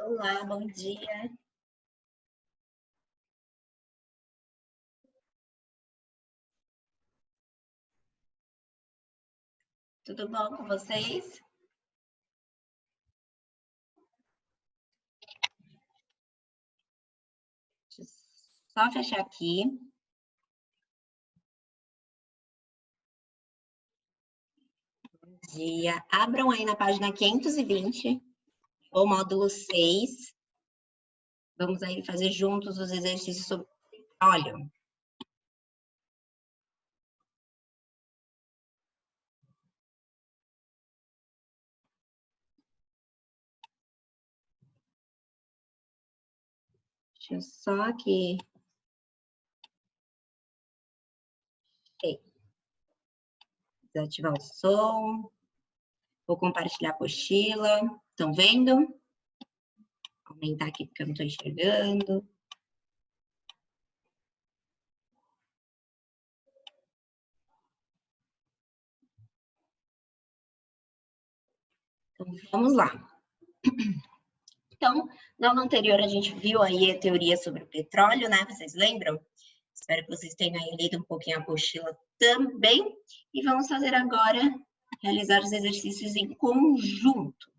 Olá, bom dia. Tudo bom com vocês? Deixa eu só fechar aqui. Bom dia. Abram aí na página 520, o módulo 6. Vamos aí fazer juntos os exercícios sobre petróleo. Deixa eu só aqui. Desativar o som. Vou compartilhar a apostila. Estão vendo? Aumentar aqui porque eu não estou enxergando. Então, vamos lá. Então, na aula anterior, a gente viu aí a teoria sobre o petróleo, né? Vocês lembram? Espero que vocês tenham aí lido um pouquinho a apostila também. E vamos fazer agora, realizar os exercícios em conjunto,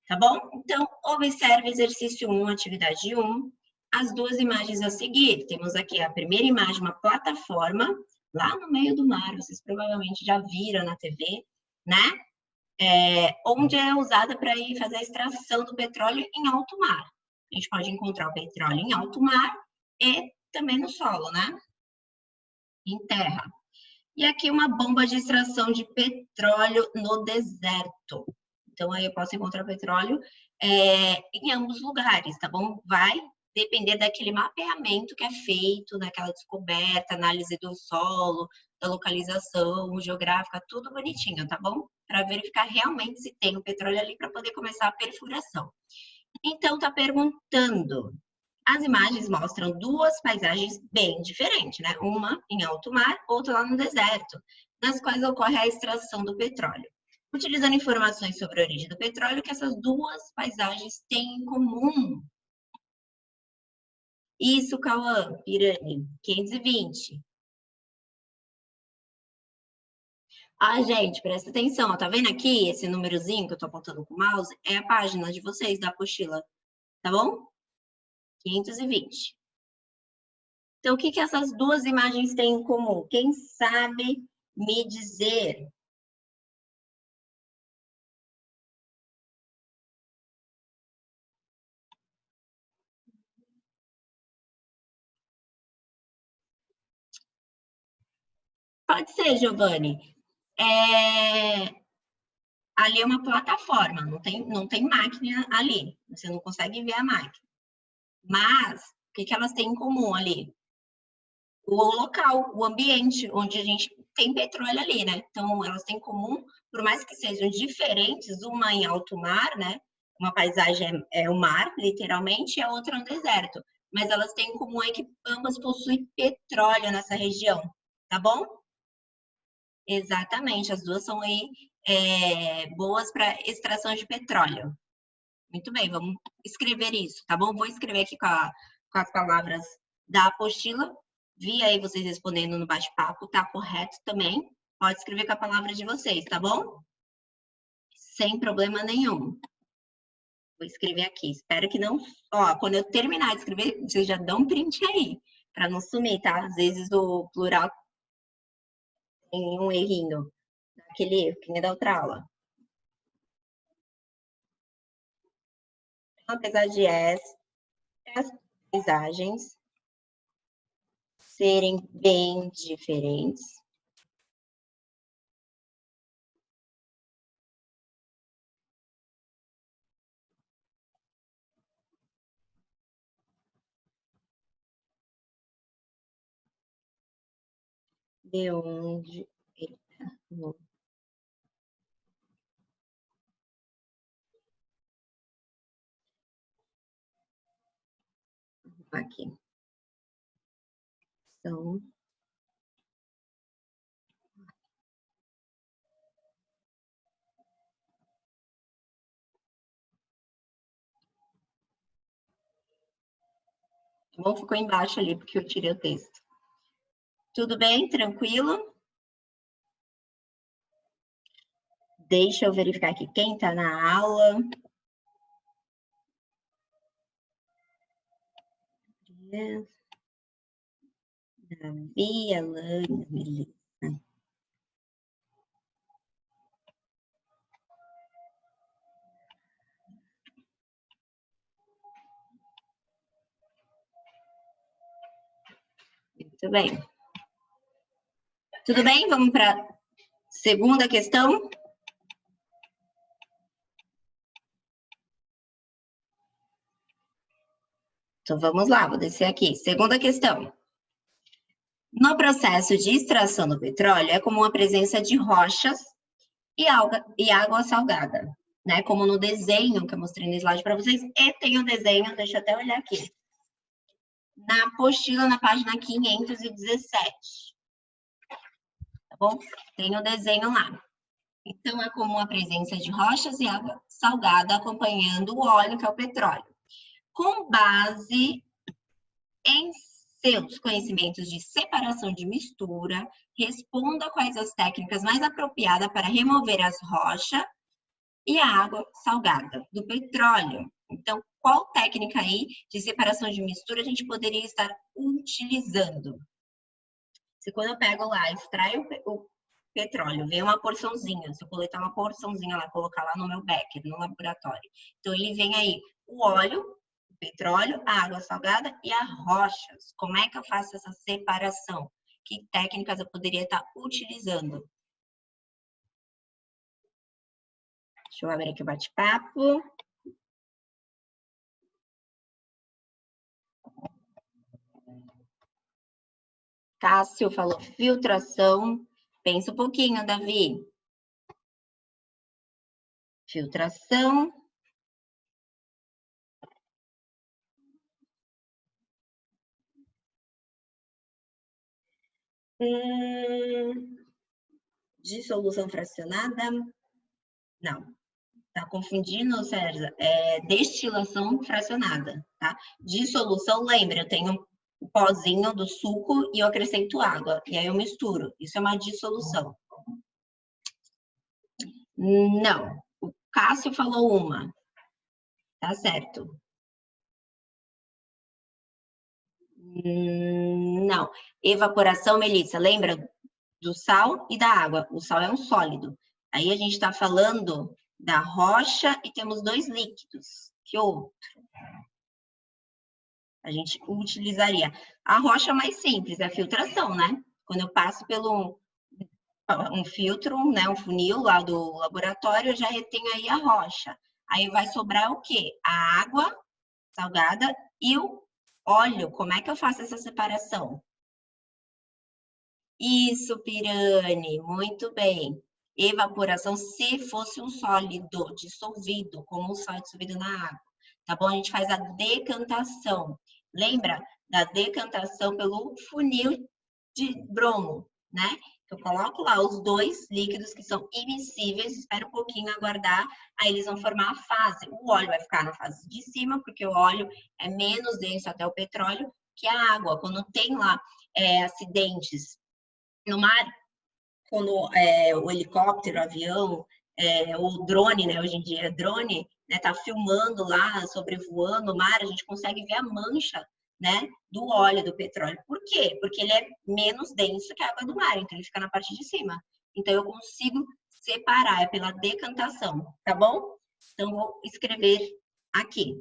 tá bom? Então, observe exercício 1, atividade 1, as duas imagens a seguir. Temos aqui a primeira imagem, uma plataforma, lá no meio do mar, vocês provavelmente já viram na TV, né? Onde é usada para ir fazer a extração do petróleo em alto mar. A gente pode encontrar o petróleo em alto mar e também no solo, né? Em terra. E aqui uma bomba de extração de petróleo no deserto. Então, aí eu posso encontrar petróleo em ambos lugares, tá bom? Vai depender daquele mapeamento que é feito, daquela descoberta, análise do solo, da localização geográfica, tudo bonitinho, tá bom? Para verificar realmente se tem o petróleo ali para poder começar a perfuração. Então, tá perguntando. As imagens mostram duas paisagens bem diferentes, né? Uma em alto mar, outra lá no deserto, nas quais ocorre a extração do petróleo. Utilizando informações sobre a origem do petróleo, que essas duas paisagens têm em comum. Isso, Cauã, Pirani, 520. Ah, gente, presta atenção, ó, tá vendo aqui esse númerozinho que eu tô apontando com o mouse? É a página de vocês da apostila, tá bom? 520. Então, o que que essas duas imagens têm em comum? Quem sabe me dizer? Pode ser, Giovanni. Ali é uma plataforma, não tem máquina ali. Você não consegue ver a máquina. Mas, o que que elas têm em comum ali? O local, o ambiente onde a gente tem petróleo ali, né? Então, elas têm em comum, por mais que sejam diferentes, uma em alto mar, né? Uma paisagem é o mar, literalmente, e a outra é um deserto. Mas elas têm em comum é que ambas possuem petróleo nessa região, tá bom? Exatamente, as duas são aí boas para extração de petróleo. Muito bem, vamos escrever isso, tá bom? Vou escrever aqui com as palavras da apostila. Vi aí vocês respondendo no bate-papo, tá correto também. Pode escrever com a palavra de vocês, tá bom? Sem problema nenhum. Vou escrever aqui. Espero que não. Ó, quando eu terminar de escrever, vocês já dão um print aí, para não sumir, tá? Às vezes o plural tem um errinho, aquele erro, que nem da outra aula. Apesar de as paisagens serem bem diferentes, de onde ele está. Aqui. São Bom, ficou embaixo ali, porque eu tirei o texto. Tudo bem? Tranquilo? Deixa eu verificar aqui quem está na aula. Davi, Alane, Melissa. Muito bem. Tudo bem? Vamos para a segunda questão? Então, vamos lá, vou descer aqui. Segunda questão. No processo de extração do petróleo, é comum a presença de rochas e água salgada, né? Como no desenho que eu mostrei no slide para vocês. E tem o desenho, deixa eu até olhar aqui. Na apostila, na página 517. Tá bom? Tem o desenho lá. Então, é comum a presença de rochas e água salgada acompanhando o óleo, que é o petróleo. Com base em seus conhecimentos de separação de mistura, responda quais as técnicas mais apropriadas para remover as rochas e a água salgada do petróleo. Então, qual técnica aí de separação de mistura a gente poderia estar utilizando? Se quando eu pego lá, extraio o petróleo, vem uma porçãozinha, se eu coletar uma porçãozinha lá, colocar lá no meu becker, no laboratório. Então, ele vem aí o óleo, o petróleo, a água salgada e as rochas. Como é que eu faço essa separação? Que técnicas eu poderia estar utilizando? Deixa eu abrir aqui o bate-papo. Cássio falou filtração. Pensa um pouquinho, Davi. Filtração. Dissolução fracionada? Não. Tá confundindo, César? É destilação fracionada, tá? Dissolução, lembra, eu tenho o pozinho do suco e eu acrescento água. E aí eu misturo. Isso é uma dissolução. Não. O Cássio falou uma. Tá certo. Não. Evaporação, Melissa, lembra do sal e da água. O sal é um sólido. Aí a gente está falando da rocha e temos dois líquidos. Que outro? A gente utilizaria. A rocha mais simples é a filtração, né? Quando eu passo pelo um filtro, né, um funil lá do laboratório, eu já retenho aí a rocha. Aí vai sobrar o quê? A água salgada e o óleo. Como é que eu faço essa separação? Isso, Pirani, muito bem. Evaporação, se fosse um sólido dissolvido, como o sal dissolvido na água, tá bom? A gente faz a decantação. Lembra da decantação pelo funil de bromo, né? Eu coloco lá os dois líquidos que são immiscíveis, espero um pouquinho aguardar, aí eles vão formar a fase. O óleo vai ficar na fase de cima, porque o óleo é menos denso até o petróleo que a água. Quando tem lá acidentes no mar, quando o helicóptero, o avião, o drone, né, hoje em dia é drone, né, tá filmando lá, sobrevoando o mar, a gente consegue ver a mancha, né, do óleo, do petróleo. Por quê? Porque ele é menos denso que a água do mar, então ele fica na parte de cima. Então eu consigo separar, é pela decantação, tá bom? Então vou escrever aqui.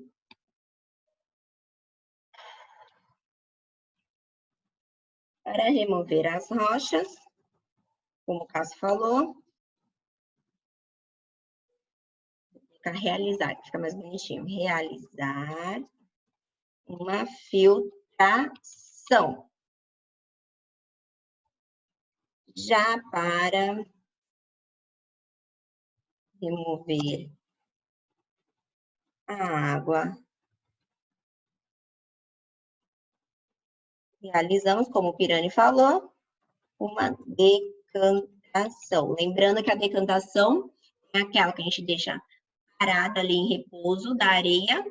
Para remover as rochas, como o Cássio falou, realizar, que fica mais bonitinho. Realizar uma filtração. Já para remover a água, realizamos, como o Pirani falou, uma decantação. Lembrando que a decantação é aquela que a gente deixa parada ali em repouso da areia,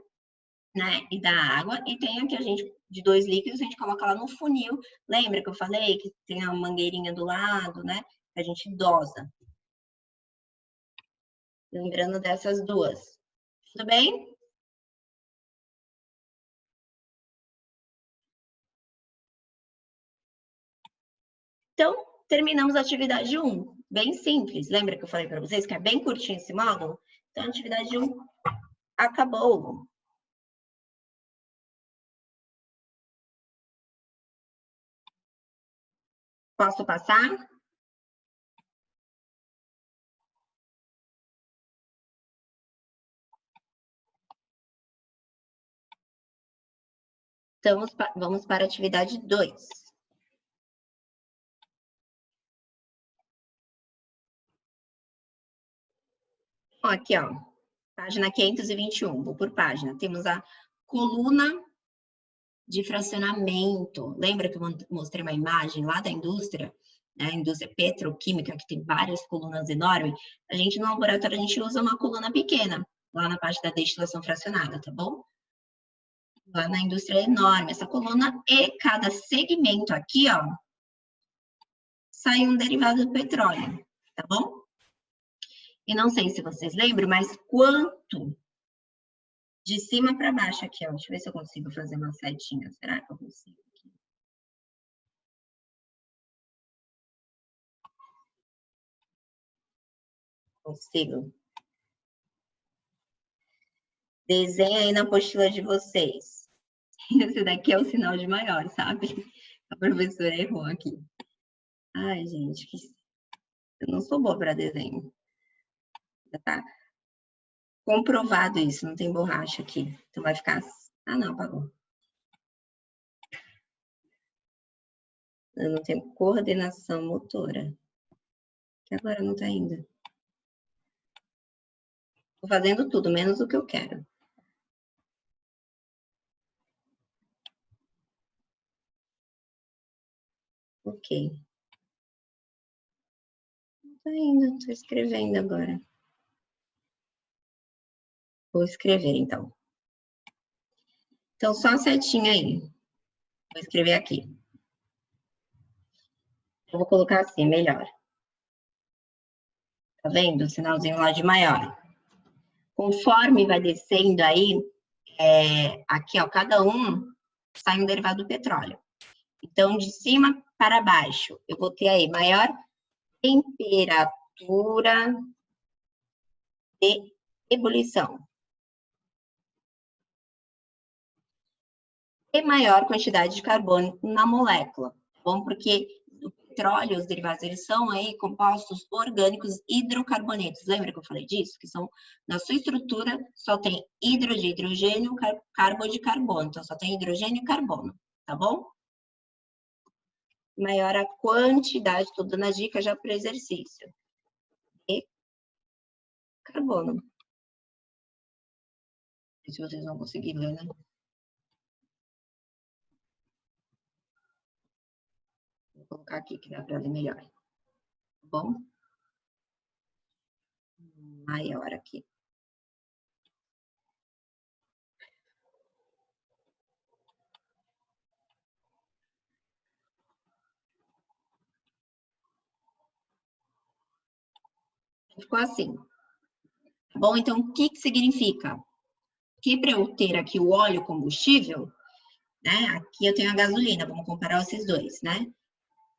né, e da água, e tem aqui a gente, de 2 líquidos, a gente coloca lá no funil. Lembra que eu falei que tem a mangueirinha do lado, né, que a gente dosa. Lembrando dessas duas. Tudo bem? Então, terminamos a atividade 1. Bem simples. Lembra que eu falei para vocês que é bem curtinho esse módulo? Então, a atividade 1 acabou. Posso passar? Então, vamos para a atividade 2. Aqui, ó, página 521, vou por página. Temos a coluna de fracionamento. Lembra que eu mostrei uma imagem lá da indústria, né? A indústria petroquímica, que tem várias colunas enormes? A gente, no laboratório, a gente usa uma coluna pequena, lá na parte da destilação fracionada, tá bom? Lá na indústria é enorme essa coluna, e cada segmento aqui, ó, sai um derivado do petróleo, tá bom? E não sei se vocês lembram, mas quanto de cima para baixo aqui, ó. Deixa eu ver se eu consigo fazer uma setinha. Será que eu consigo aqui? Consigo. Desenha aí na apostila de vocês. Esse daqui é o sinal de maior, sabe? A professora errou aqui. Ai, gente, eu não sou boa para desenho. Já tá comprovado isso, não tem borracha aqui. Então vai ficar... Ah, não, apagou. Eu não tenho coordenação motora. Que agora não tá indo. Tô fazendo tudo, menos o que eu quero. Ok. Não tá indo, tô escrevendo agora. Vou escrever, então. Então, só a setinha aí. Vou escrever aqui. Eu vou colocar assim, melhor. Tá vendo? O sinalzinho lá de maior. Conforme vai descendo aí, aqui, ó, cada um sai um derivado do petróleo. Então, de cima para baixo, eu vou ter aí maior temperatura de ebulição. E maior quantidade de carbono na molécula. Bom, porque o petróleo, os derivados, eles são aí compostos orgânicos hidrocarbonetos. Lembra que eu falei disso? Que são, na sua estrutura, só tem hidro de hidrogênio, carbo de carbono. Então, só tem hidrogênio e carbono, tá bom? Maior a quantidade, estou dando a dica já para o exercício. E carbono. Não sei se vocês vão conseguir ler, né? Vou colocar aqui que dá para ler melhor. Tá bom? Maior aqui. Ficou assim. Bom, então, o que significa? Que para eu ter aqui o óleo combustível, né? Aqui eu tenho a gasolina, vamos comparar esses dois, né?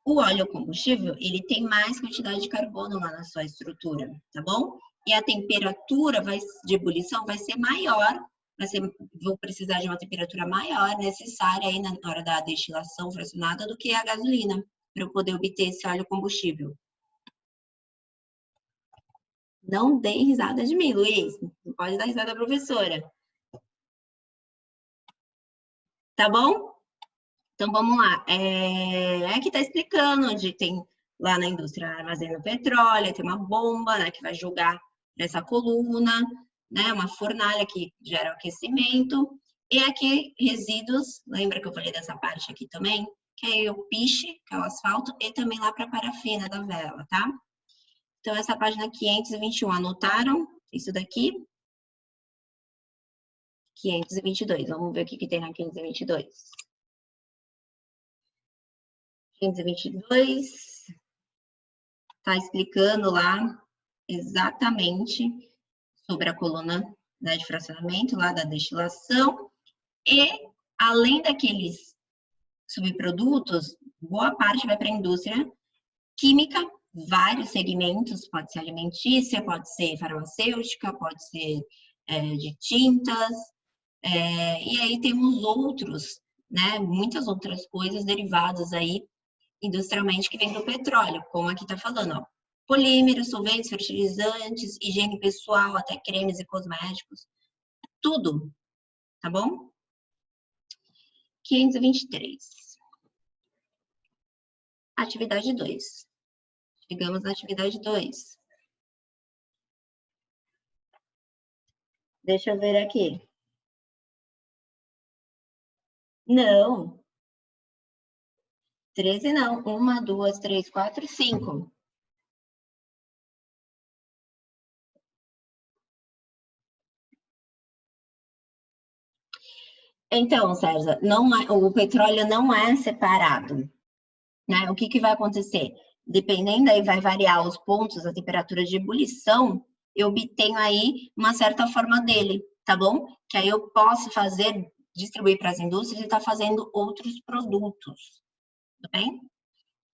O óleo combustível, ele tem mais quantidade de carbono lá na sua estrutura, tá bom? E a temperatura de ebulição vai ser maior, vou precisar de uma temperatura maior necessária aí na hora da destilação fracionada do que a gasolina, para eu poder obter esse óleo combustível. Não dê risada de mim, Luiz. Não pode dar risada da professora. Tá bom? Então, vamos lá. Aqui está explicando onde tem lá na indústria armazena petróleo, tem uma bomba, né, que vai jogar nessa coluna, né, uma fornalha que gera aquecimento. E aqui, resíduos, lembra que eu falei dessa parte aqui também? Que é o piche, que é o asfalto, e também lá para a parafina da vela, tá? Então, essa página 521, anotaram isso daqui? 522. Vamos ver o que tem na 522. 522 está explicando lá exatamente sobre a coluna, né, de fracionamento, lá da destilação, e além daqueles subprodutos, boa parte vai para a indústria química, vários segmentos, pode ser alimentícia, pode ser farmacêutica, pode ser de tintas, e aí temos outros, né, muitas outras coisas derivadas aí industrialmente que vem do petróleo, como aqui está falando, ó, polímeros, solventes, fertilizantes, higiene pessoal, até cremes e cosméticos, tudo, tá bom? 523. Atividade 2. Chegamos na atividade 2. Deixa eu ver aqui. Não. 13 não. 1, 2, 3, 4, 5. Então, César, o petróleo não é separado, né? O que vai acontecer? Dependendo aí, vai variar os pontos, a temperatura de ebulição, eu obtenho aí uma certa forma dele, tá bom? Que aí eu posso distribuir para as indústrias e estar fazendo outros produtos, tudo bem?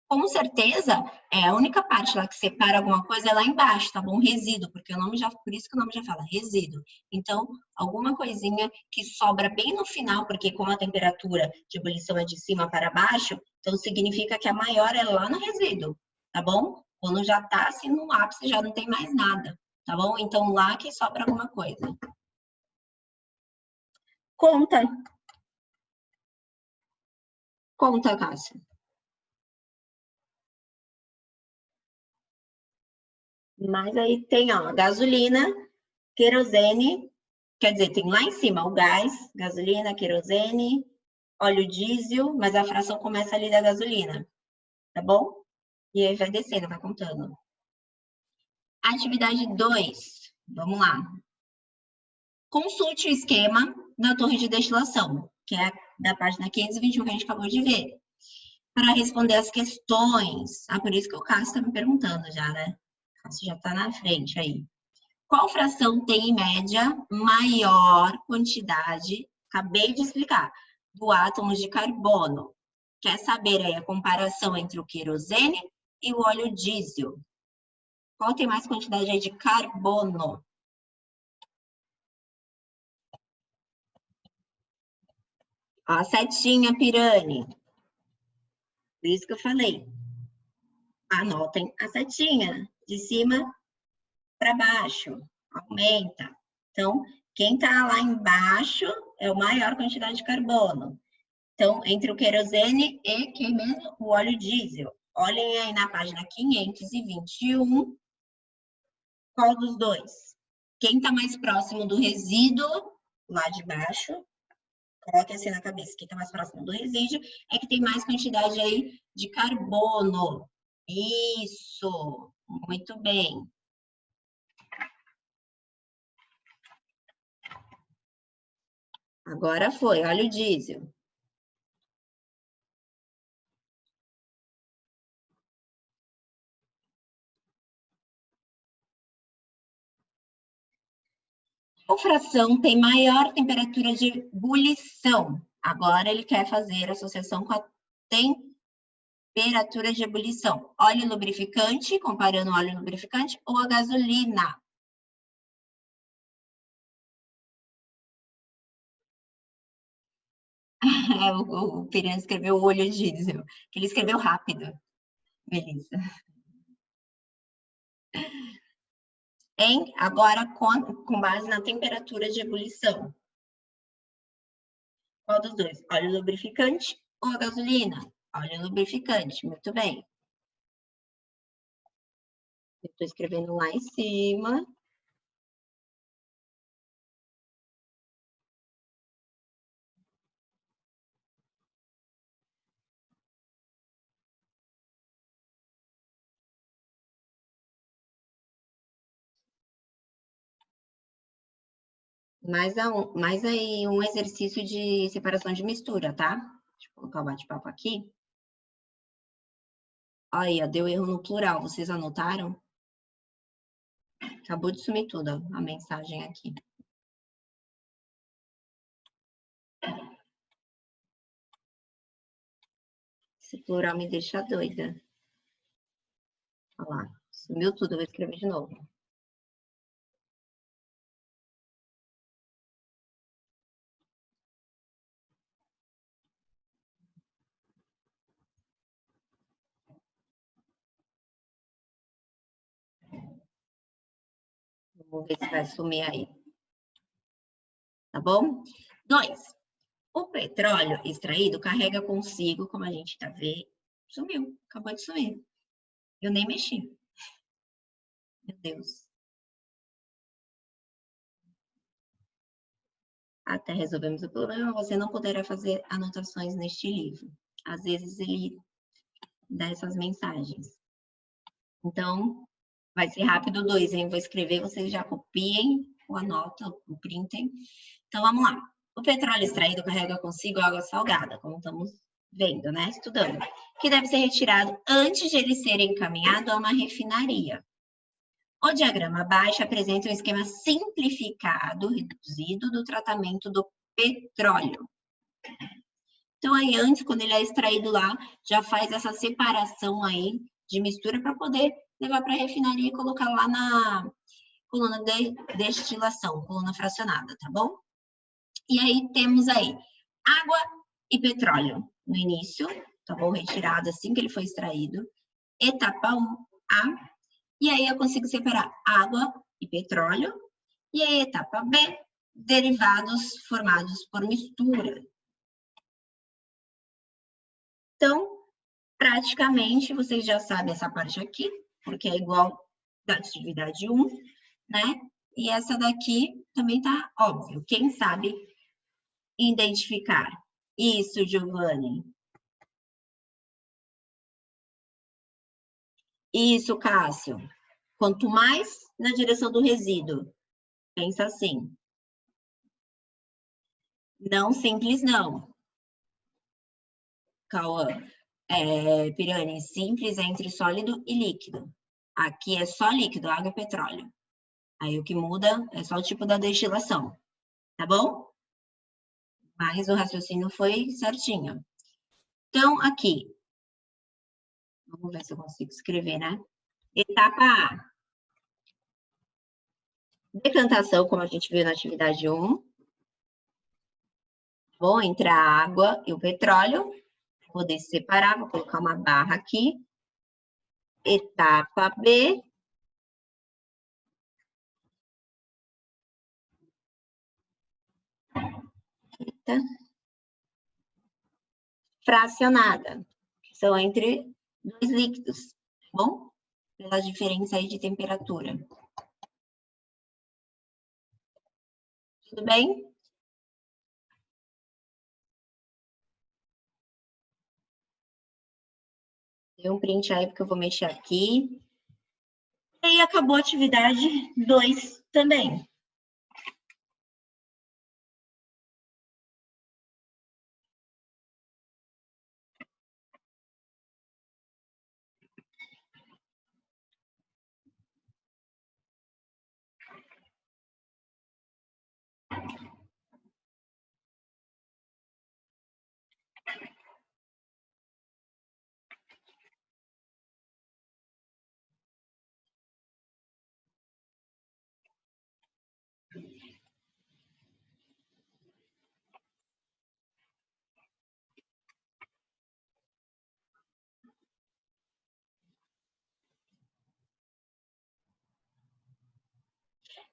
Com certeza, a única parte lá que separa alguma coisa é lá embaixo, tá bom? Resíduo, porque por isso que o nome já fala, resíduo. Então, alguma coisinha que sobra bem no final, porque como a temperatura de ebulição é de cima para baixo, então significa que a maior é lá no resíduo, tá bom? Quando já tá assim no ápice, já não tem mais nada, tá bom? Então, lá que sobra alguma coisa. Conta. Conta, Cássia. Mas aí tem, ó, gasolina, querosene, quer dizer, tem lá em cima o gás, gasolina, querosene, óleo diesel, mas a fração começa ali da gasolina, tá bom? E aí vai descendo, vai contando. Atividade 2, vamos lá. Consulte o esquema da torre de destilação, que é da página 521 que a gente acabou de ver, para responder as questões. Ah, por isso que o Cássio está me perguntando já, né? O Cássio já está na frente aí. Qual fração tem, em média, maior quantidade, acabei de explicar, do átomo de carbono? Quer saber aí a comparação entre o querosene e o óleo diesel? Qual tem mais quantidade aí de carbono? A setinha, Pirani. Por isso que eu falei. Anotem a setinha, de cima para baixo. Aumenta. Então, quem está lá embaixo é a maior quantidade de carbono. Então, entre o querosene e quem mesmo? O óleo diesel. Olhem aí na página 521, qual dos dois? Quem está mais próximo do resíduo, lá de baixo, coloque assim na cabeça, quem está mais próximo do resíduo é que tem mais quantidade aí de carbono. Isso, muito bem. Agora foi, óleo diesel. Qual fração tem maior temperatura de ebulição? Agora ele quer fazer associação com a temperatura de ebulição. Óleo lubrificante, comparando o óleo lubrificante, ou a gasolina? O Piranha escreveu óleo diesel, que ele escreveu rápido. Beleza. Hein? Agora, com base na temperatura de ebulição. Qual dos dois? Óleo lubrificante ou a gasolina? Óleo lubrificante, muito bem. Eu estou escrevendo lá em cima. mais aí um exercício de separação de mistura, tá? Deixa eu colocar o bate-papo aqui. Aí, ó, deu erro no plural, vocês anotaram? Acabou de sumir tudo, ó, a mensagem aqui. Esse plural me deixa doida. Olha lá, sumiu tudo, eu vou escrever de novo. Vamos ver se vai sumir aí. Tá bom? 2. O petróleo extraído carrega consigo, como a gente tá vendo, sumiu, acabou de sumir. Eu nem mexi. Meu Deus. Até resolvemos o problema, você não poderá fazer anotações neste livro. Às vezes ele dá essas mensagens. Então, vai ser rápido 2, hein? Vou escrever, vocês já copiem, ou anotam, ou printem. Então, vamos lá. O petróleo extraído carrega consigo água salgada, como estamos vendo, né? Estudando. Que deve ser retirado antes de ele ser encaminhado a uma refinaria. O diagrama abaixo apresenta um esquema simplificado, reduzido, do tratamento do petróleo. Então, aí, antes, quando ele é extraído lá, já faz essa separação aí de mistura para poder levar para a refinaria e colocar lá na coluna de destilação, coluna fracionada, tá bom? E aí, temos aí água e petróleo no início, tá bom? Retirado assim que ele foi extraído. Etapa 1A. E aí, eu consigo separar água e petróleo. E aí, etapa B, derivados formados por mistura. Então, praticamente, vocês já sabem essa parte aqui, porque é igual da atividade 1, né? E essa daqui também tá óbvio. Quem sabe identificar? Isso, Giovanni. Isso, Cássio. Quanto mais na direção do resíduo. Pensa assim. Não simples, não. Cauã. Pirani, simples é entre sólido e líquido. Aqui é só líquido, água e petróleo. Aí o que muda é só o tipo da destilação, tá bom? Mas o raciocínio foi certinho. Então, aqui, vamos ver se eu consigo escrever, né? Etapa A. Decantação, como a gente viu na atividade 1. Bom, entre a água e o petróleo. Vou poder separar, vou colocar uma barra aqui. Etapa B. Eita. Fracionada, que são entre dois líquidos, tá bom? Pela diferença aí de temperatura. Tudo bem? Dê um print aí, porque eu vou mexer aqui. E aí, acabou a atividade 2 também.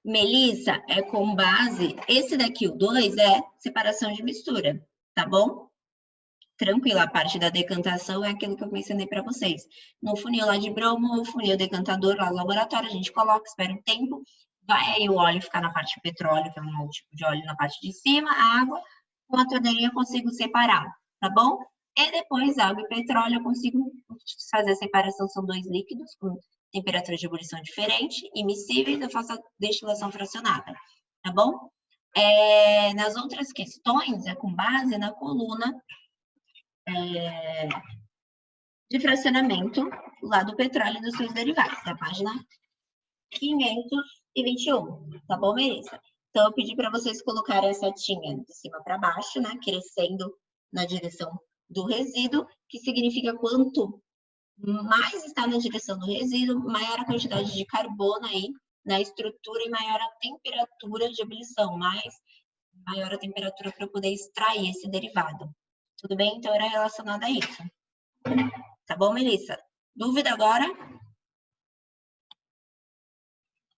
Melissa, é com base... Esse daqui, o 2, é separação de mistura, tá bom? Tranquila, a parte da decantação é aquilo que eu mencionei para vocês. No funil lá de bromo, o funil decantador lá no laboratório, a gente coloca, espera um tempo, vai aí o óleo ficar na parte de petróleo, que é um tipo de óleo na parte de cima, a água, com a torneirinha eu consigo separar, tá bom? E depois, água e petróleo, eu consigo fazer a separação, são dois líquidos com temperatura de ebulição diferente, imissíveis, eu faço a destilação fracionada, tá bom? Nas outras questões, é com base na coluna de fracionamento lá do petróleo e dos seus derivados, da página 521, tá bom, Melissa? Então, eu pedi para vocês colocarem a setinha de cima para baixo, né, crescendo na direção do resíduo, que significa quanto mais está na direção do resíduo, maior a quantidade de carbono aí na estrutura e maior a temperatura de ebulição, maior a temperatura para poder extrair esse derivado. Tudo bem? Então, era relacionado a isso. Tá bom, Melissa? Dúvida agora?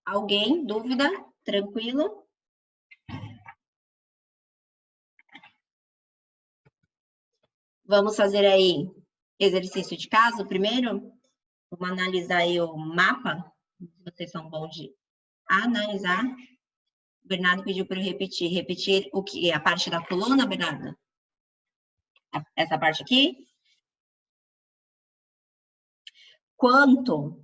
Alguém? Dúvida? Tranquilo? Vamos fazer aí exercício de casa primeiro? Vamos analisar aí o mapa. Vocês são bons de analisar. O Bernardo pediu para eu repetir. Repetir o que? A parte da coluna, Bernardo? Essa parte aqui? Quanto?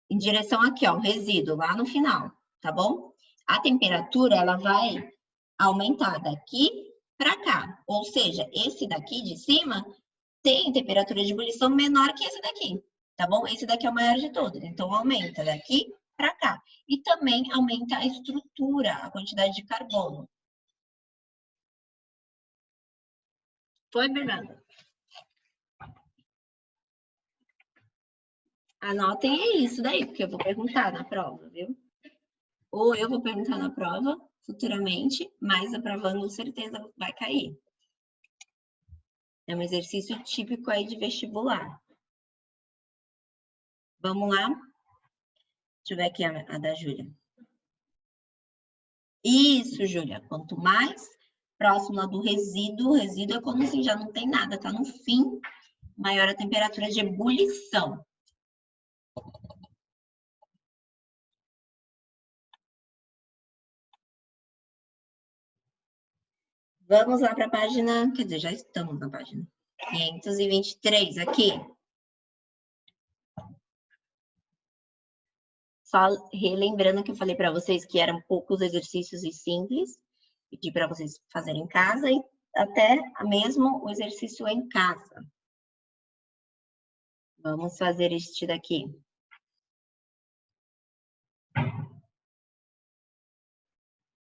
Em direção aqui, ó, o resíduo, lá no final, tá bom? A temperatura, ela vai aumentar daqui para cá. Ou seja, esse daqui de cima tem temperatura de ebulição menor que esse daqui, tá bom? Esse daqui é o maior de todos, então aumenta daqui para cá. E também aumenta a estrutura, a quantidade de carbono. Foi, Bernardo? Anotem isso daí, porque eu vou perguntar na prova, viu? Ou eu vou perguntar na prova futuramente, mas a prova com certeza vai cair. É um exercício típico aí de vestibular. Vamos lá? Deixa eu ver aqui a da Júlia. Isso, Júlia. Quanto mais próximo do resíduo, o resíduo é quando assim já não tem nada, tá no fim, maior a temperatura de ebulição. Vamos lá para a página, quer dizer, já estamos na página 523 aqui. Só relembrando que eu falei para vocês que eram poucos exercícios e simples, pedi para vocês fazerem em casa e até mesmo o exercício em casa. Vamos fazer este daqui.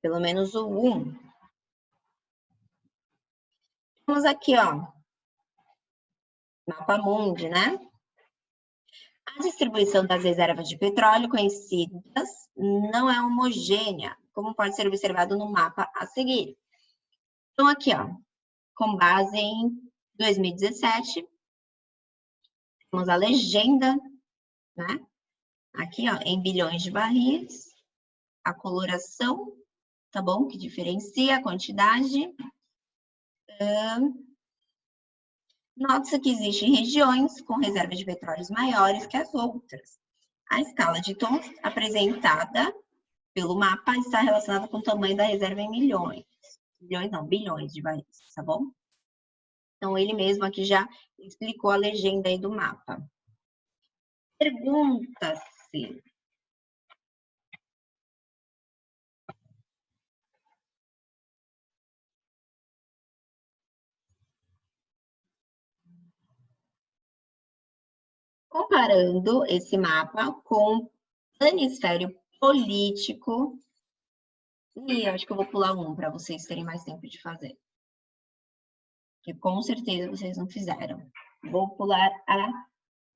Pelo menos o 1. Temos aqui, ó, mapa mundi, né? A distribuição das reservas de petróleo conhecidas não é homogênea, como pode ser observado no mapa a seguir. Então, aqui, ó, com base em 2017, temos a legenda, né? Aqui, ó, em bilhões de barris, a coloração, tá bom? Que diferencia a quantidade. Nota-se que existem regiões com reservas de petróleos maiores que as outras. A escala de tons apresentada pelo mapa está relacionada com o tamanho da reserva em milhões. Milhões não, bilhões de barris, tá bom? Então, ele mesmo aqui já explicou a legenda aí do mapa. Pergunta-se. Comparando esse mapa com o planisfério político. E acho que eu vou pular um para vocês terem mais tempo de fazer. Que com certeza vocês não fizeram. Vou pular a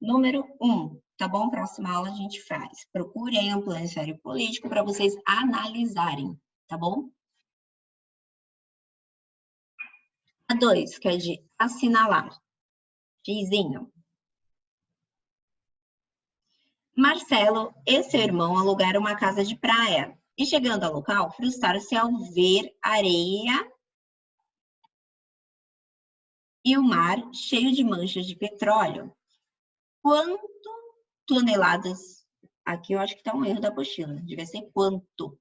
número 1, tá bom? Próxima aula a gente faz. Procurem um planisfério político para vocês analisarem, tá bom? A 2, que é de assinalar. Gizinho. Marcelo e seu irmão alugaram uma casa de praia. E chegando ao local, frustraram-se ao ver areia e o mar cheio de manchas de petróleo. Quanto toneladas? Aqui eu acho que está um erro da apostila. Devia ser quanto.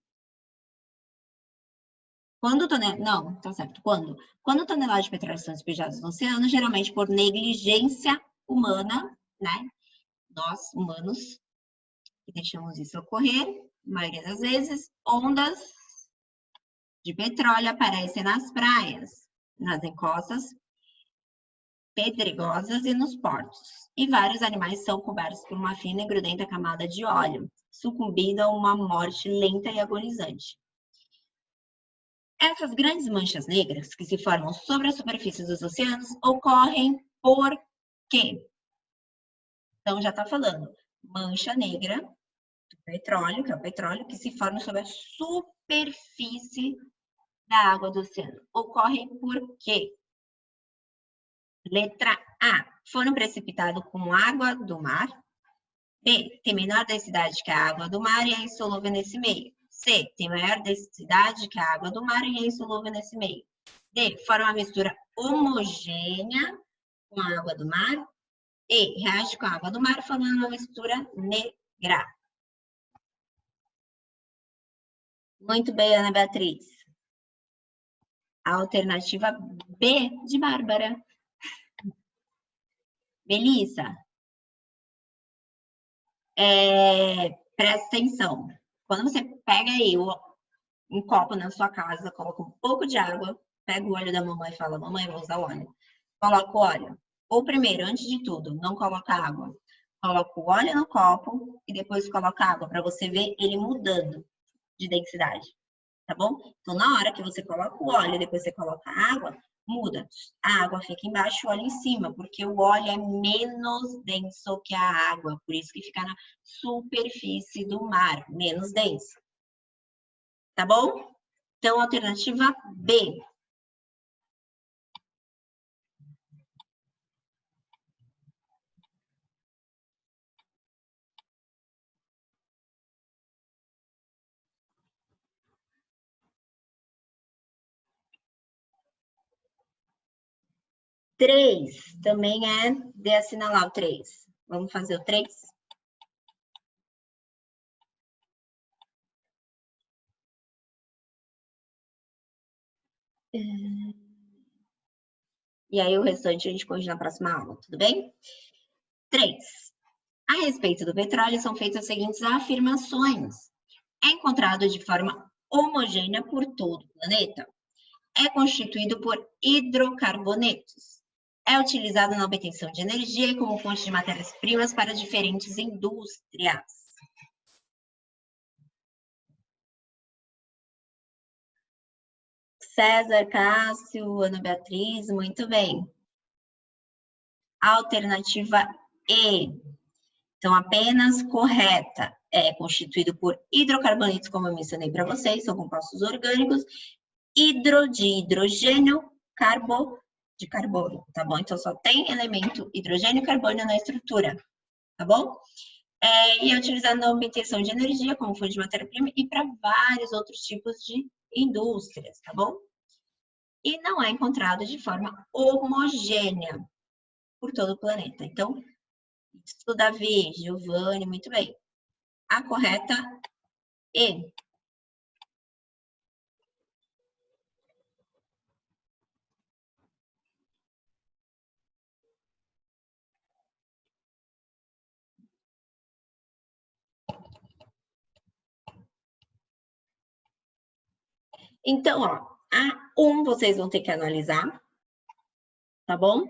Quando toneladas? Não, tá certo. Quando toneladas de petróleo são despejadas no oceano, geralmente por negligência humana, né? Nós, humanos, que deixamos isso ocorrer, a maioria das vezes, ondas de petróleo aparecem nas praias, nas encostas pedregosas e nos portos. E vários animais são cobertos por uma fina e grudenta camada de óleo, sucumbindo a uma morte lenta e agonizante. Essas grandes manchas negras que se formam sobre a superfície dos oceanos ocorrem por quê? Então, já está falando, mancha negra do petróleo, que é o petróleo, que se forma sobre a superfície da água do oceano. Ocorre por quê? Letra A, foram precipitados com água do mar. B, tem menor densidade que a água do mar e é insolúvel nesse meio. C, tem maior densidade que a água do mar e é insolúvel nesse meio. D, forma uma mistura homogênea com a água do mar. E, reage com a água do mar formando uma mistura negra. Muito bem, Ana Beatriz. A alternativa B de Bárbara. Melissa, presta atenção. Quando você pega aí um copo na sua casa, coloca um pouco de água, pega o óleo da mamãe e fala, mamãe, vou usar óleo. Coloca o óleo. Ou primeiro, antes de tudo, não coloca água. Coloca o óleo no copo e depois coloca água, para você ver ele mudando de densidade. Tá bom? Então, na hora que você coloca o óleo e depois você coloca a água, muda. A água fica embaixo e o óleo em cima, porque o óleo é menos denso que a água, por isso que fica na superfície do mar, menos denso. Tá bom? Então, alternativa B. Três, também é de assinalar o 3. Vamos fazer o 3? E aí o restante a gente corrige na próxima aula, tudo bem? 3. A respeito do petróleo são feitas as seguintes afirmações. É encontrado de forma homogênea por todo o planeta. É constituído por hidrocarbonetos. É utilizado na obtenção de energia e como fonte de matérias-primas para diferentes indústrias. César, Cássio, Ana Beatriz, muito bem. Alternativa E. Então, apenas correta. É constituído por hidrocarbonetos, como eu mencionei para vocês, são compostos orgânicos, de hidrogênio, de carbono, tá bom? Então, só tem elemento hidrogênio e carbono na estrutura, tá bom? E é utilizado na obtenção de energia, como fonte de matéria-prima, e para vários outros tipos de indústrias, tá bom? E não é encontrado de forma homogênea por todo o planeta. Então, isso, Davi, Giovanni, muito bem. A correta E. Então, ó, a 1 vocês vão ter que analisar, tá bom?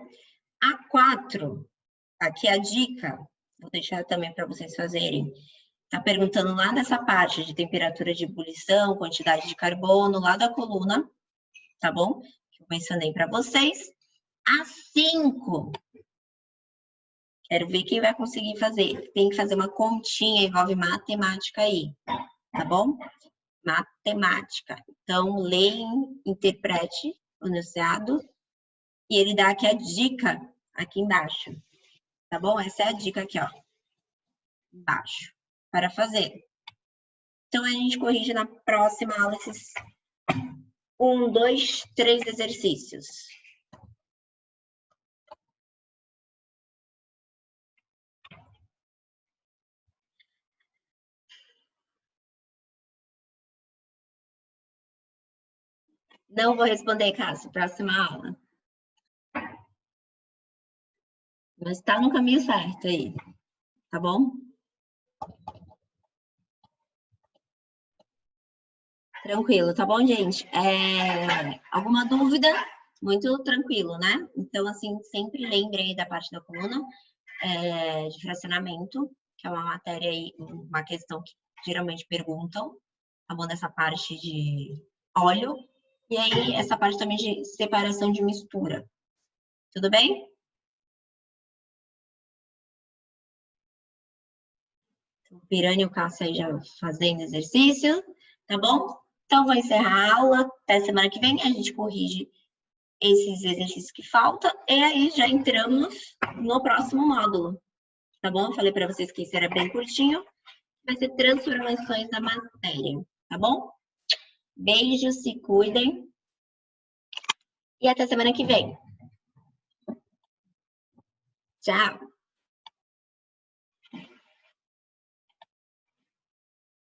A 4, aqui a dica, vou deixar também para vocês fazerem. Tá perguntando lá nessa parte de temperatura de ebulição, quantidade de carbono, lá da coluna, tá bom? Que eu mencionei para vocês. A 5, quero ver quem vai conseguir fazer. Tem que fazer uma continha, envolve matemática aí, tá bom? Matemática. Então, leia, interprete o enunciado e ele dá aqui a dica, aqui embaixo, tá bom? Essa é a dica aqui, ó, embaixo, para fazer. Então, a gente corrige na próxima aula esses 1, 2, 3 exercícios. Não vou responder, Cássio, próxima aula. Mas tá no caminho certo aí, tá bom? Tranquilo, tá bom, gente? Alguma dúvida? Muito tranquilo, né? Então, assim, sempre lembrei da parte da coluna de fracionamento, que é uma matéria aí, uma questão que geralmente perguntam, tá bom? Dessa parte de óleo. E aí, essa parte também de separação de mistura. Tudo bem? O Pirani e o Cássio aí já fazendo exercício, tá bom? Então, vou encerrar a aula. Até semana que vem a gente corrige esses exercícios que faltam. E aí já entramos no próximo módulo, tá bom? Falei para vocês que esse era bem curtinho. Vai ser transformações da matéria, tá bom? Beijos, se cuidem. E até semana que vem. Tchau!